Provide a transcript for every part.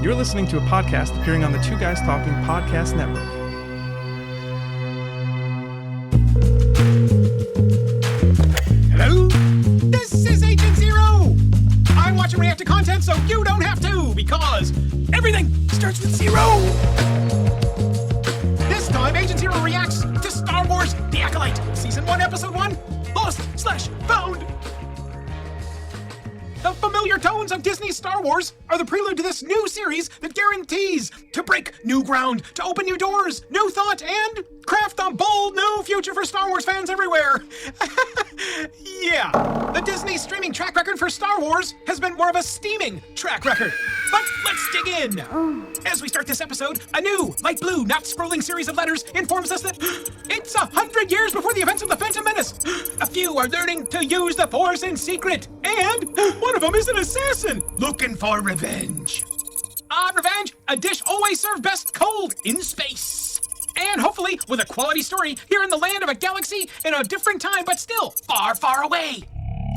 You're listening to a podcast appearing on the Two Guys Talking Podcast Network. Hello? This is Agent Zero! I watch and react to content so you don't have to, because everything starts with zero! This time, Agent Zero reacts to Star Wars The Acolyte, Season 1, Episode 1, Lost/Found! The familiar tones of Disney's Star Wars are the prelude to this new series that guarantees to break new ground, to open new doors, new thought, and craft a bold new future for Star Wars fans everywhere. Yeah, the Disney streaming track record for Star Wars has been more of a steaming track record. But let's dig in. As we start this episode, a new, light blue, not scrolling series of letters informs us that it's 100 years before the events of the Phantom Menace. A few are learning to use the Force in secret, and one of them is an assassin looking for revenge. Revenge, a dish always served best cold in space. And hopefully with a quality story here in the land of a galaxy in a different time, but still far, far away.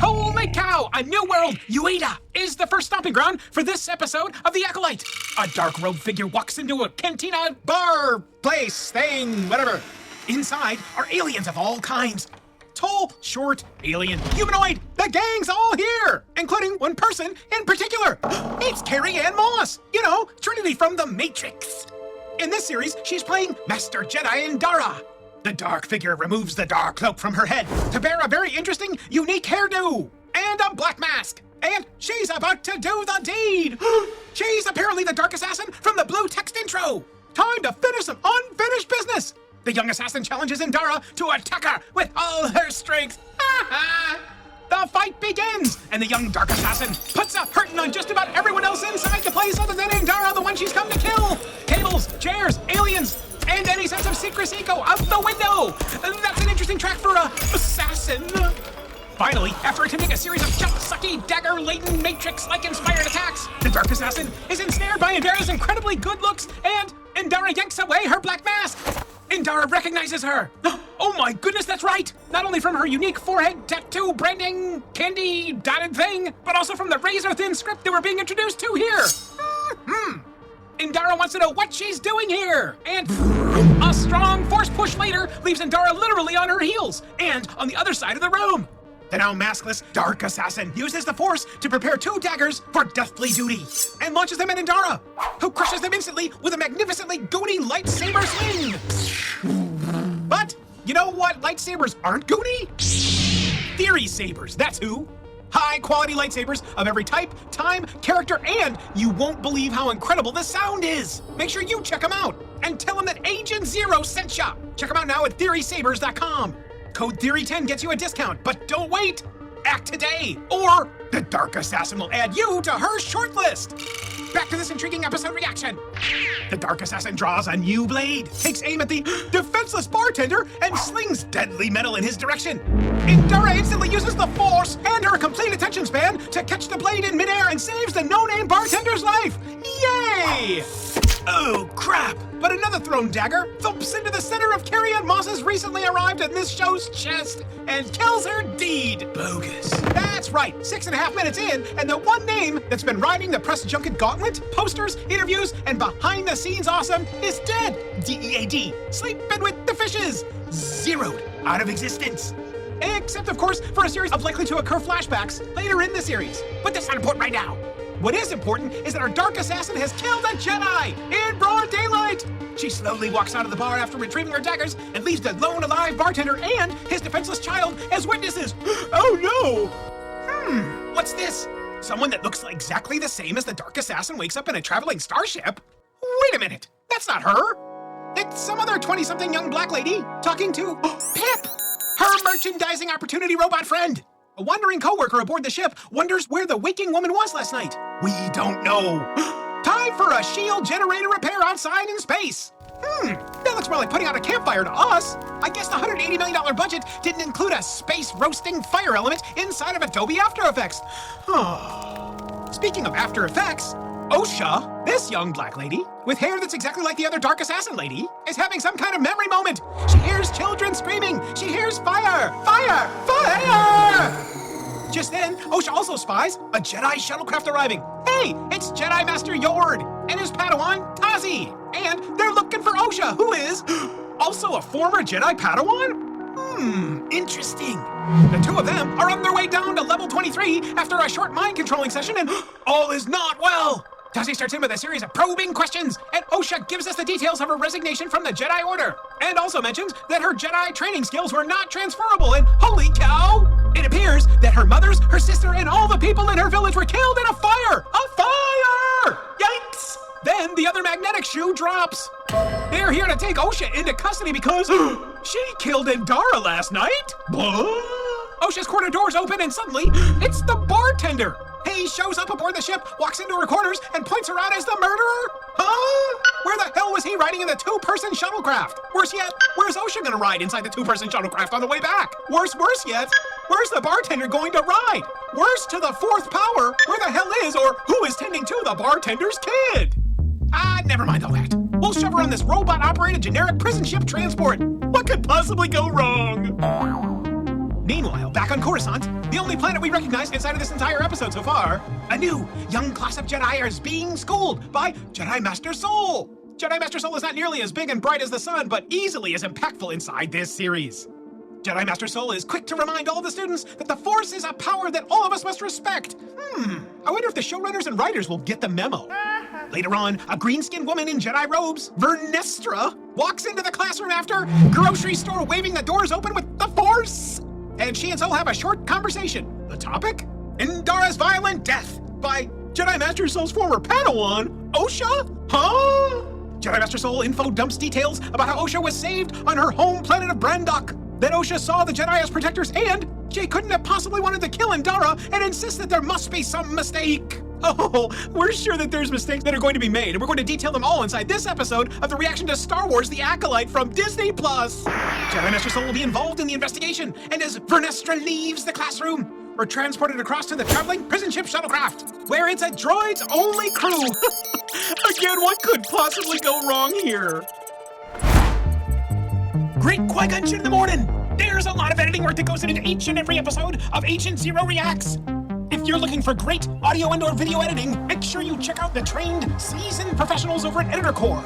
Holy cow, a new world, Ueda, is the first stomping ground for this episode of The Acolyte. A dark-robed figure walks into a cantina, bar, place, thing, whatever. Inside are aliens of all kinds. Tall, short, alien, humanoid, the gang's all here, including one person in particular. It's Carrie-Anne Moss, you know, Trinity from The Matrix. In this series, she's playing Master Jedi Indara. The dark figure removes the dark cloak from her head to bear a very interesting, unique hairdo and a black mask. And she's about to do the deed. She's apparently the dark assassin from the blue text intro. Time to finish some unfinished business. The young assassin challenges Indara to attack her with all her strength. The fight begins, and the young dark assassin puts a hurting on just about everyone else inside the place other than Indara, the one she's come to kill. Tables, chairs, aliens, and any sense of secrecy go out the window. That's an interesting track for a assassin. Finally, after attempting a series of jump-sucky, dagger-laden, Matrix-like inspired attacks, the dark assassin is ensnared by Indara's incredibly good looks, and Indara yanks away her black mask. Indara recognizes her. Oh my goodness, that's right! Not only from her unique forehead tattoo branding candy dotted thing, but also from the razor-thin script that we're being introduced to here. Indara wants to know what she's doing here, and a strong force push later leaves Indara literally on her heels and on the other side of the room. The now maskless dark assassin uses the Force to prepare two daggers for deathly duty and launches them at Indara, who crushes them instantly with a magnificently goony lightsaber sling. But you know what lightsabers aren't goony? Theory sabers, that's who. High-quality lightsabers of every type, time, character, and you won't believe how incredible the sound is. Make sure you check them out and tell them that Agent Zero sent ya. Check them out now at theorysabers.com. Code Theory10 gets you a discount, but don't wait. Act today, or the dark assassin will add you to her shortlist. Back to this intriguing episode reaction. The dark assassin draws a new blade, takes aim at the defenseless bartender, and slings deadly metal in his direction. Indara instantly uses the Force and her complete attention span to catch the blade in midair and saves the no-name bartender's life. Yay! Oh, crap! But another thrown dagger thumps into the center of Carrie-Anne Moss's recently arrived in this show's chest and kills her deed. Bogus. That's right, 6.5 minutes in, and the one name that's been riding the press junket gauntlet, posters, interviews, and behind-the-scenes awesome is dead. D-E-A-D. Sleeping with the fishes. Zeroed out of existence. Except, of course, for a series of likely to occur flashbacks later in the series. But that's not important right now. What is important is that our dark assassin has killed a Jedi in broad daylight. She slowly walks out of the bar after retrieving her daggers and leaves the lone alive bartender and his defenseless child as witnesses. Oh no! What's this? Someone that looks exactly the same as the dark assassin wakes up in a traveling starship? Wait a minute, that's not her. It's some other 20-something young black lady talking to Pip, her merchandising opportunity robot friend. A wandering coworker aboard the ship wonders where the waking woman was last night. We don't know. Time for a shield generator repair outside in space. That looks more like putting out a campfire to us. I guess the $180 million budget didn't include a space roasting fire element inside of Adobe After Effects. Speaking of After Effects, Osha, this young black lady, with hair that's exactly like the other dark assassin lady, is having some kind of memory moment. She hears children screaming. She hears fire! Fire! Fire! Just then, Osha also spies a Jedi shuttlecraft arriving. Hey, Hey, it's Jedi Master Yord and his Padawan, Tazi. And they're looking for Osha, who is also a former Jedi Padawan? Interesting. The two of them are on their way down to level 23 after a short mind-controlling session, and all is not well. Tazi starts in with a series of probing questions, and Osha gives us the details of her resignation from the Jedi Order, and also mentions that her Jedi training skills were not transferable, and holy cow! It appears that her mothers, her sister, and all the people in her village were killed in a fire! A fire! Yikes! Then the other magnetic shoe drops. They're here to take Osha into custody because she killed Indara last night. Osha's corner doors open and suddenly it's the bartender. He shows up aboard the ship, walks into her quarters, and points her out as the murderer? Huh? Where the hell was he riding in the two-person shuttlecraft? Worse yet, where's Osha gonna ride inside the two-person shuttlecraft on the way back? Worse yet, where's the bartender going to ride? Worse to the fourth power, where the hell is or who is tending to the bartender's kid? Never mind all that. We'll shove her on this robot-operated generic prison ship transport. What could possibly go wrong? Meanwhile, back on Coruscant, the only planet we recognize inside of this entire episode so far, a new, young class of Jedi is being schooled by Jedi Master Sol. Jedi Master Sol is not nearly as big and bright as the sun, but easily as impactful inside this series. Jedi Master Sol is quick to remind all the students that the Force is a power that all of us must respect. I wonder if the showrunners and writers will get the memo. Later on, a green-skinned woman in Jedi robes, Vernestra, walks into the classroom after grocery store waving the doors open with the Force. And she and Sol have a short conversation. The topic? Indara's violent death by Jedi Master Sol's former Padawan, Osha? Huh? Jedi Master Sol info dumps details about how Osha was saved on her home planet of Brandok. That Osha saw the Jedi as protectors and she couldn't have possibly wanted to kill Indara and insists that there must be some mistake. Oh, we're sure that there's mistakes that are going to be made, and we're going to detail them all inside this episode of the reaction to Star Wars The Acolyte from Disney+. Jedi Master Sol will be involved in the investigation, and as Vernestra leaves the classroom, we're transported across to the traveling prison ship shuttlecraft, where it's a droids-only crew. Again, what could possibly go wrong here? Great Qui-Gon Jinn in the morning! There's a lot of editing work that goes into each and every episode of Agent Zero Reacts. If you're looking for great audio and/or video editing, make sure you check out the trained, seasoned professionals over at Editor Core.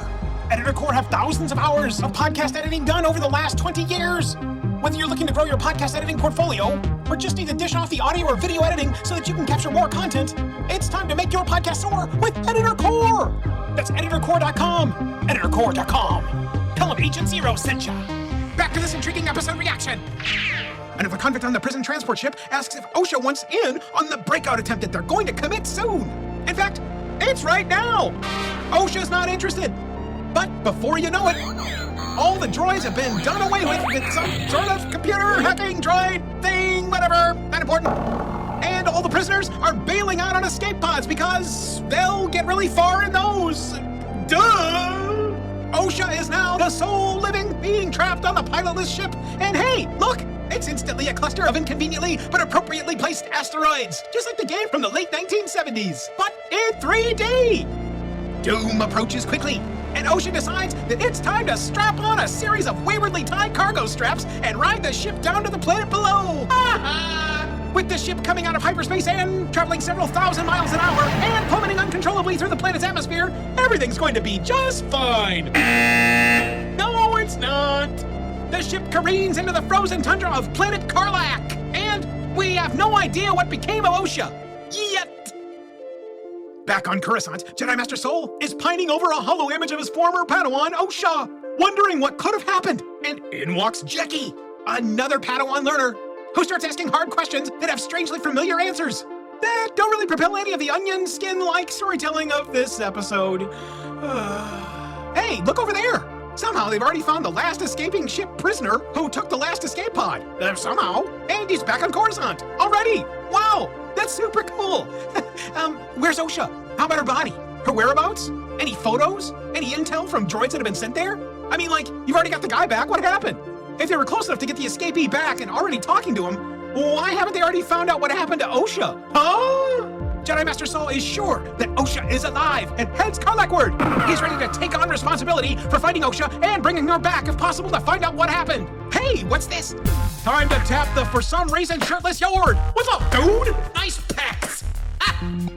Editor Core have thousands of hours of podcast editing done over the last 20 years. Whether you're looking to grow your podcast editing portfolio, or just need to dish off the audio or video editing so that you can capture more content, it's time to make your podcast soar with Editor Core. That's editorcore.com. Editorcore.com. Tell them Agent Zero sent ya. Back to this intriguing episode reaction. Another convict on the prison transport ship asks if Osha wants in on the breakout attempt that they're going to commit soon. In fact, it's right now. Osha's not interested. But before you know it, all the droids have been done away with some sort of computer hacking droid thing, whatever, not important. And all the prisoners are bailing out on escape pods because they'll get really far in those. Duh! Osha is now the sole living being trapped on the pilotless ship. And hey, look! It's instantly a cluster of inconveniently but appropriately placed asteroids, just like the game from the late 1970s, but in 3D! Doom approaches quickly, and Osha decides that it's time to strap on a series of waywardly tied cargo straps and ride the ship down to the planet below! With the ship coming out of hyperspace and traveling several thousand miles an hour and plummeting uncontrollably through the planet's atmosphere, everything's going to be just fine! No, it's not! The ship careens into the frozen tundra of planet Karlak, and we have no idea what became of Osha, yet. Back on Coruscant, Jedi Master Sol is pining over a hollow image of his former Padawan, Osha, wondering what could have happened, and in walks Jackie, another Padawan learner, who starts asking hard questions that have strangely familiar answers that don't really propel any of the onion skin-like storytelling of this episode. Hey, look over there! Somehow they've already found the last escaping ship prisoner who took the last escape pod. Somehow. And he's back on Coruscant. Already. Wow. That's super cool. Where's Osha? How about her body? Her whereabouts? Any photos? Any intel from droids that have been sent there? I mean, like, you've already got the guy back. What happened? If they were close enough to get the escapee back and already talking to him, why haven't they already found out what happened to Osha? Huh? Jedi Master Sol is sure that Osha is alive and heads Karlakward. He's ready to take on responsibility for finding Osha and bringing her back if possible to find out what happened. Hey, what's this? Time to tap the for some reason shirtless Yord. What's up, dude? Nice pecs.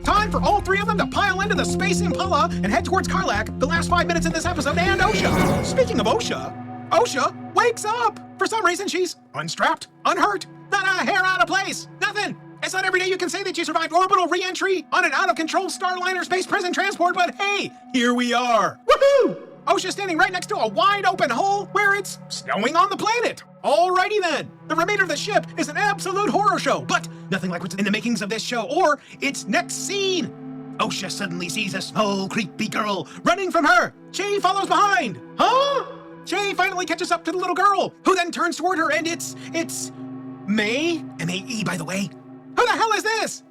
Time for all three of them to pile into the Space Impala and head towards Karlak, the last 5 minutes in this episode, and OSHA. Speaking of OSHA wakes up. For some reason, she's unstrapped, unhurt, not a hair out of place, nothing. It's not every day you can say that you survived orbital re-entry on an out-of-control Starliner space prison transport, but hey, here we are. Woohoo! OSHA's standing right next to a wide-open hole where it's snowing on the planet. Alrighty then. The remainder of the ship is an absolute horror show, but nothing like what's in the makings of this show or its next scene. OSHA suddenly sees a small, creepy girl running from her. She follows behind. Huh? She finally catches up to the little girl, who then turns toward her, and it's May, M-A-E, by the way. Who the hell is this?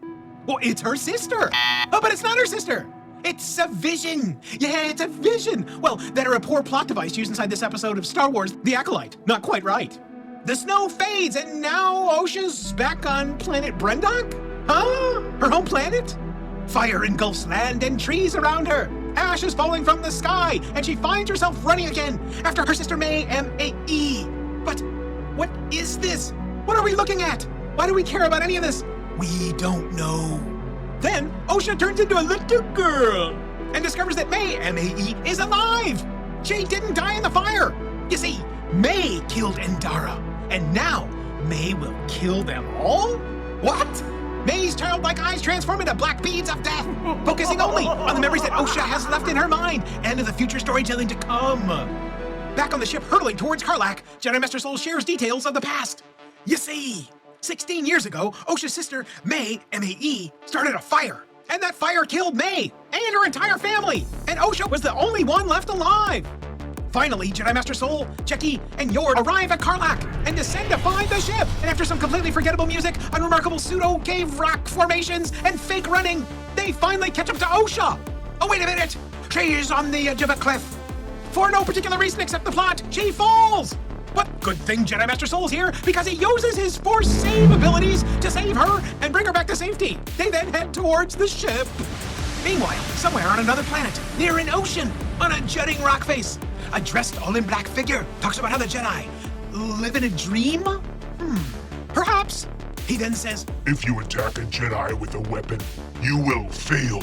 Well, it's her sister. Oh, but it's not her sister. It's a vision. Yeah, it's a vision. Well, that are a poor plot device used inside this episode of Star Wars, The Acolyte. Not quite right. The snow fades, and now OSHA's back on planet Brendock? Huh? Her home planet? Fire engulfs land and trees around her. Ash is falling from the sky, and she finds herself running again after her sister May, M-A-E. But what is this? What are we looking at? Why do we care about any of this? We don't know. Then OSHA turns into a little girl and discovers that May, M-A-E, is alive. She didn't die in the fire. You see, May killed Endara, and now May will kill them all? What? May's childlike eyes transform into black beads of death, focusing only on the memories that OSHA has left in her mind and of the future storytelling to come. Back on the ship hurtling towards Karlak, Jedi Master Soul shares details of the past. You see, 16 years ago, OSHA's sister, May, M-A-E, started a fire. And that fire killed May and her entire family. And OSHA was the only one left alive. Finally, Jedi Master Soul, Jeki, and Yord arrive at Karlak and descend to find the ship. And after some completely forgettable music, unremarkable pseudo-cave rock formations, and fake running, they finally catch up to OSHA. Oh, wait a minute. She is on the edge of a cliff. For no particular reason except the plot, she falls. But good thing Jedi Master Soul's here, because he uses his Force save abilities to save her and bring her back to safety. They then head towards the ship. Meanwhile, somewhere on another planet, near an ocean, on a jutting rock face, a dressed all-in-black figure talks about how the Jedi live in a dream? Perhaps. He then says, "If you attack a Jedi with a weapon, you will fail."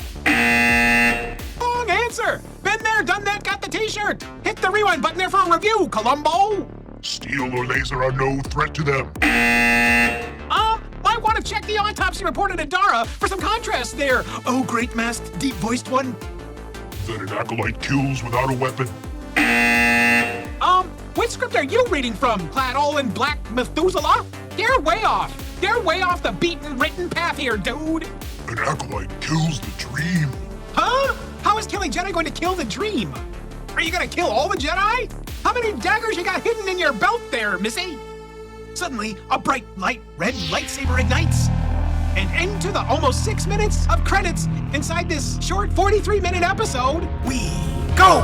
Wrong answer! Been there, done that, got the t-shirt! Hit the rewind button there for a review, Columbo! Steel or laser are no threat to them. Might want to check the autopsy report at Adara for some contrast there. Oh, great masked, deep-voiced one. That an acolyte kills without a weapon. Which script are you reading from, clad all in black Methuselah? You're way off. You're way off the beaten, written path here, dude. An acolyte kills the dream. Huh? How is killing Jedi going to kill the dream? Are you gonna kill all the Jedi? How many daggers you got hidden in your belt there, Missy? Suddenly, a bright, light red lightsaber ignites. And into the almost 6 minutes of credits inside this short 43-minute episode, we go!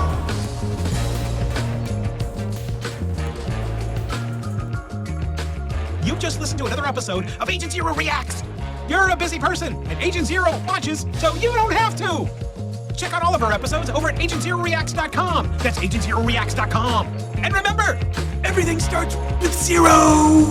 You've just listened to another episode of Agent Zero Reacts. You're a busy person, and Agent Zero watches, so you don't have to. Check out all of our episodes over at agentzeroreacts.com. That's agentzeroreacts.com. And remember, everything starts with zero.